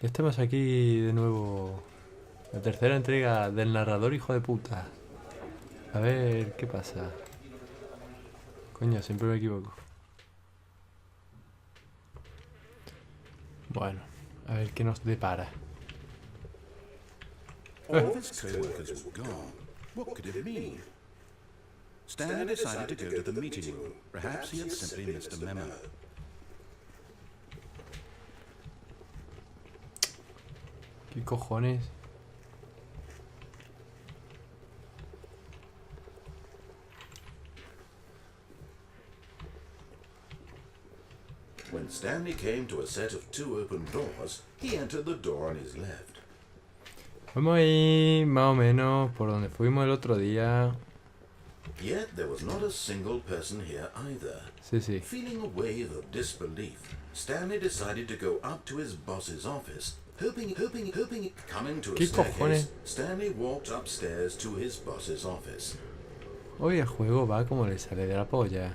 Ya estamos aquí de nuevo. La tercera entrega del narrador hijo de puta. A ver, ¿qué pasa? Coño, siempre me equivoco. Bueno, a ver qué nos depara. All of his co-workers were gone. What could it mean? Stanley decided to go to the meeting room. Perhaps he had simply missed a memo. ¿Qué cojones? When Stanley came to a set of 2 open doors, he entered the door on his left. Vamos a ir más o menos por donde fuimos el otro día. Yet there was not a single person here either. Sí, sí. Feeling a wave of disbelief, Stanley decided to go up to his boss's office. Hoping, coming to a ¿Qué staircase, cojones? Stanley walked upstairs to his boss's office. Hoy el juego va como le sale de la polla.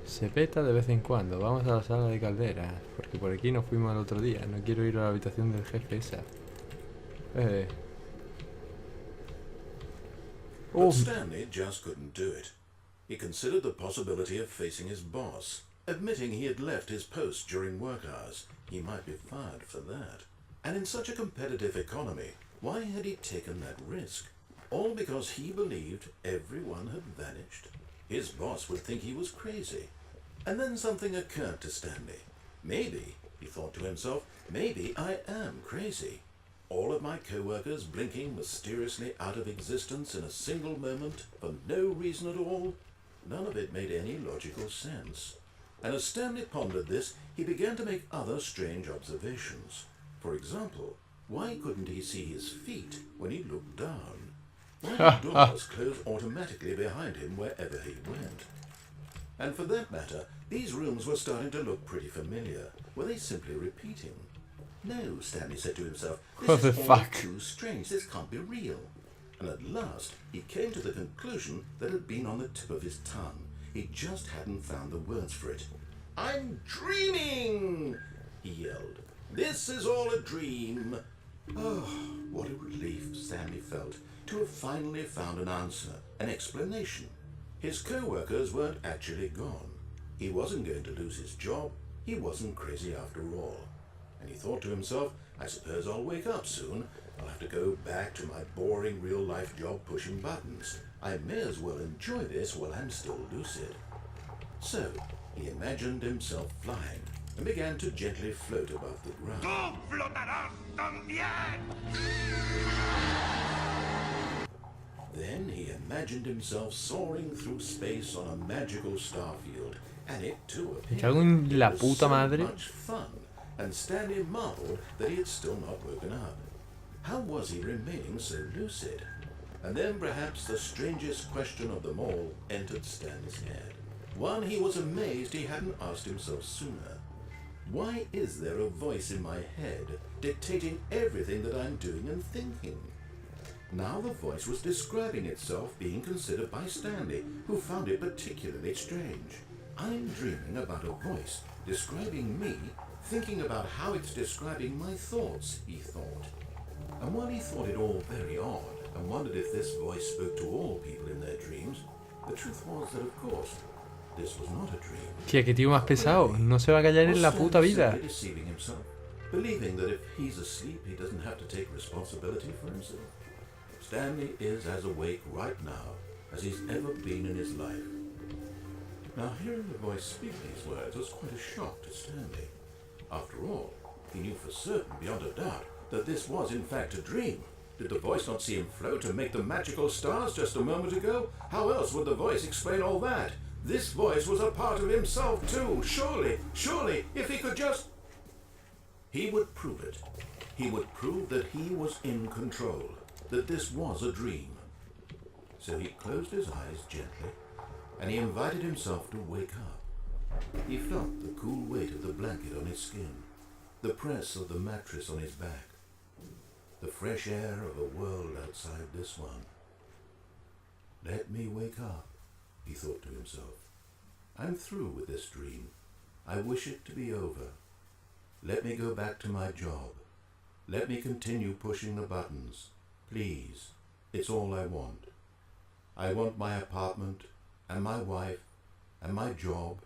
Se peta de vez en cuando. Vamos a la sala de calderas. Porque por aquí nos fuimos el otro día. No quiero ir a la habitación del jefe esa. But Stanley just couldn't do it. He considered the possibility of facing his boss, admitting he had left his post during work hours. He might be fired for that. And in such a competitive economy, why had he taken that risk? All because he believed everyone had vanished. His boss would think he was crazy. And then something occurred to Stanley. Maybe, he thought to himself, maybe I am crazy. All of my co-workers blinking mysteriously out of existence in a single moment for no reason at all. None of it made any logical sense. And as Stanley pondered this, he began to make other strange observations. For example, why couldn't he see his feet when he looked down? Why did doors close automatically behind him wherever he went? And for that matter, these rooms were starting to look pretty familiar. Were they simply repeating? No, Stanley said to himself, What this the is all fuck? too strange, this can't be real. And at last, he came to the conclusion that had been on the tip of his tongue. He just hadn't found the words for it. I'm dreaming, he yelled. This is all a dream. Oh, what a relief Stanley felt to have finally found an answer, an explanation. His co-workers weren't actually gone. He wasn't going to lose his job. He wasn't crazy after all. And he thought to himself, I suppose I'll wake up soon. I'll have to go back to my boring real-life job pushing buttons. I may as well enjoy this while I'm still lucid. So, he imagined himself flying and began to gently float above the ground. ¡Tú flotarás también! Then he imagined himself soaring through space on a magical starfield, and it too Me cago en la was puta so madre. much fun, and Stanley marveled that he had still not woken up. How was he remaining so lucid? And then perhaps the strangest question of them all entered Stanley's head. One he was amazed he hadn't asked himself sooner. Why is there a voice in my head dictating everything that I'm doing and thinking? Now the voice was describing itself being considered by Stanley, who found it particularly strange. I'm dreaming about a voice describing me, thinking about how it's describing my thoughts, he thought. And while he thought it all very odd, and wondered if this voice spoke to all people in their dreams, the truth was that, of course, this was not a dream. Tía, qué tío más pesado. No se va a callar en la puta vida. Simply deceiving himself, believing that if he's asleep, he doesn't have to take responsibility for himself. Stanley is as awake right now as he's ever been in his life. Now, hearing the voice speak these words was quite a shock to Stanley. After all, he knew for certain, beyond a doubt, that this was in fact a dream. Did the voice not see him float and make the magical stars just a moment ago? How else would the voice explain all that? This voice was a part of himself too. Surely, if he could just... He would prove it. He would prove that he was in control, that this was a dream. So he closed his eyes gently, and he invited himself to wake up. He felt the cool weight of the blanket on his skin, the press of the mattress on his back, the fresh air of a world outside this one. Let me wake up, he thought to himself. I'm through with this dream. I wish it to be over. Let me go back to my job. Let me continue pushing the buttons. Please. It's all I want. I want my apartment, and my wife, and my job.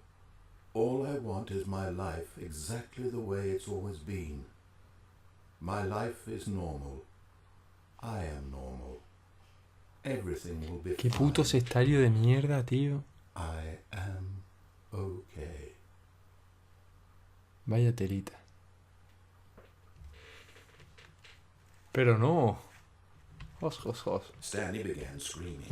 All I want is my life exactly the way it's always been. My life is normal. I am normal. Everything will be Qué fine. puto sectario de mierda, tío. I am okay. Vaya telita. Pero no. Jos. Stanley began screaming.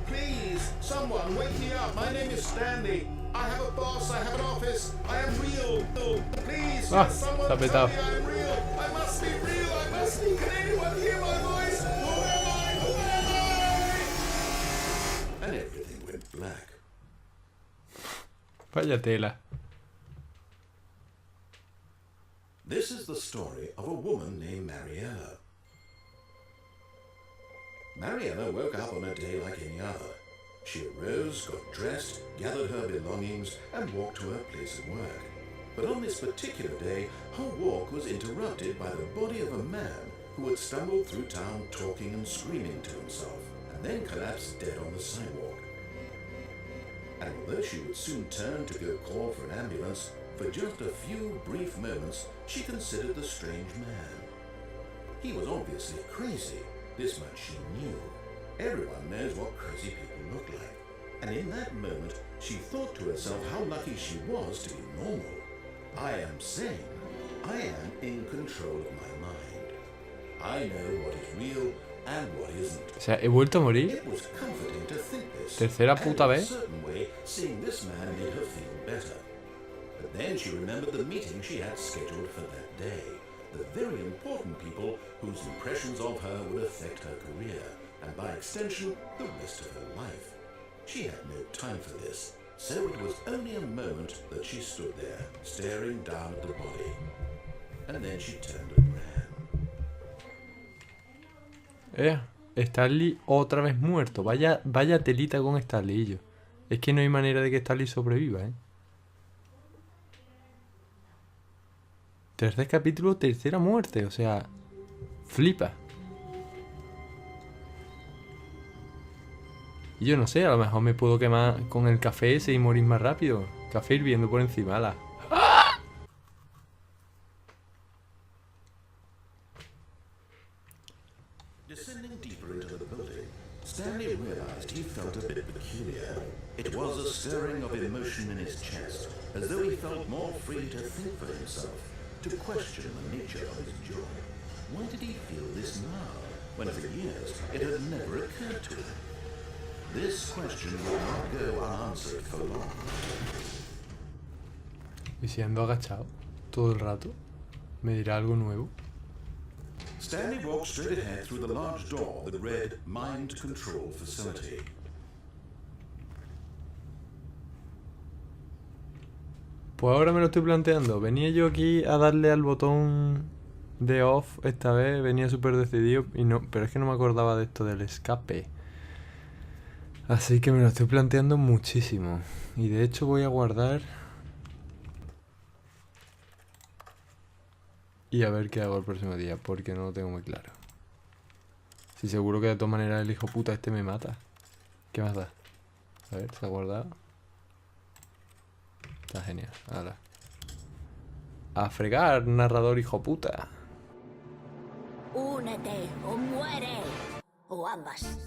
Please, someone, wake me up. My name is Stanley. I have a boss. I have an office. I am real. Please, Ah, someone está tell me petado. I am real. I must be real. I must be. Can anyone hear my voice? Who am I? Who am I? And everything went black. Vaya tela. This is the story of a woman named Mariella. Mariella woke up on a day like any other. She arose, got dressed, gathered her belongings, and walked to her place of work. But on this particular day, her walk was interrupted by the body of a man who had stumbled through town talking and screaming to himself, and then collapsed dead on the sidewalk. And although she would soon turn to go call for an ambulance, for just a few brief moments she considered the strange man. He was obviously crazy. This much she knew. Everyone knows what crazy people look like. And in that moment, she thought to herself how lucky she was to be normal. I am sane. I am in control of my mind. I know what is real and what isn't. O sea, he vuelto a morir. It was comforting to think this. Tercera puta and in a vez. certain way, seeing this man made her feel better. But then she remembered the meeting she had scheduled for that day. The very important people whose impressions of her would affect her career, and by extension, the rest of her life. She had no time for this, so it was only a moment that she stood there, staring down at the body. And then she turned and ran. Stanley otra vez muerto. Vaya telita con Stanley y yo. Es que no hay manera de que Stanley sobreviva, ¿eh? Tercer capítulo, tercera muerte. O sea, flipa. Y yo no sé, a lo mejor me puedo quemar con el café ese y morir más rápido. Café hirviendo por encima, ala. Descending deeper into the building, Stanley realized he felt a bit peculiar. It was a stirring of emotion in his chest, as though he felt more free to think for himself, to question the nature of his job. Why did he feel this now, when for years it had never occurred to him? This question would not go unanswered for long. Y si ando agachado todo el rato, ¿me dirá algo nuevo? Stanley walked straight ahead through the large door that read Mind Control Facility. Pues ahora me lo estoy planteando. Venía yo aquí a darle al botón de off esta vez, venía súper decidido y no, pero es que no me acordaba de esto del escape. Así que me lo estoy planteando muchísimo. Y de hecho voy a guardar y a ver qué hago el próximo día, porque no lo tengo muy claro. Si seguro que de todas maneras el hijo puta este me mata. ¿Qué más da? A ver, se ha guardado. Está genial. Hala. A fregar, narrador hijo puta. Únete o muere. O ambas.